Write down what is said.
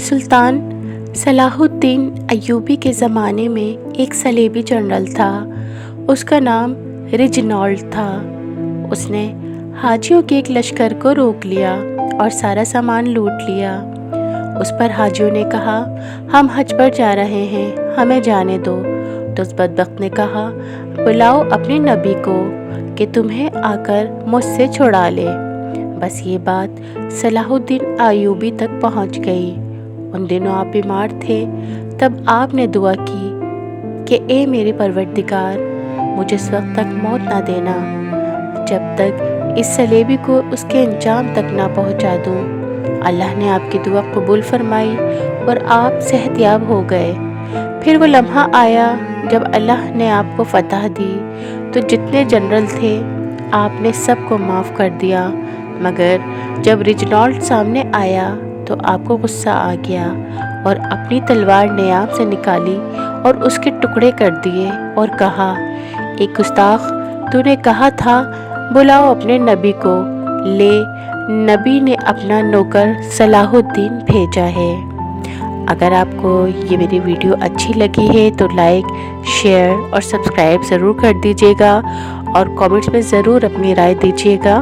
سلطان صلاح الدین ایوبی کے زمانے میں ایک صلیبی جنرل تھا۔ اس کا نام ریجنالڈ تھا۔ اس نے حاجیوں کے ایک لشکر کو روک لیا اور سارا سامان لوٹ لیا۔ اس پر حاجیوں نے کہا، ہم حج پر جا رہے ہیں، ہمیں جانے دو۔ تو اس بدبخت نے کہا، بلاؤ اپنے نبی کو کہ تمہیں آ کر مجھ سے چھڑا لے۔ بس یہ بات صلاح الدین ایوبی تک پہنچ گئی۔ ان دنوں آپ بیمار تھے۔ تب آپ نے دعا کی کہ اے میرے پروردگار، مجھے اس وقت تک موت نہ دینا جب تک اس صلیبی کو اس کے انجام تک نہ پہنچا دوں۔ اللہ نے آپ کی دعا قبول فرمائی اور آپ صحت یاب ہو گئے۔ پھر وہ لمحہ آیا جب اللہ نے آپ کو فتح دی تو جتنے جنرل تھے آپ نے سب کو معاف کر دیا، مگر جب ریجنالڈ سامنے آیا تو آپ کو غصہ آ گیا اور اپنی تلوار نیام سے نکالی اور اس کے ٹکڑے کر دیے اور کہا، اے گستاخ، تو نے کہا تھا بلاؤ اپنے نبی کو، لے نبی نے اپنا نوکر صلاح الدین بھیجا ہے۔ اگر آپ کو یہ میری ویڈیو اچھی لگی ہے تو لائک، شیئر اور سبسکرائب ضرور کر دیجیے گا اور کامنٹس میں ضرور اپنی رائے دیجیے گا۔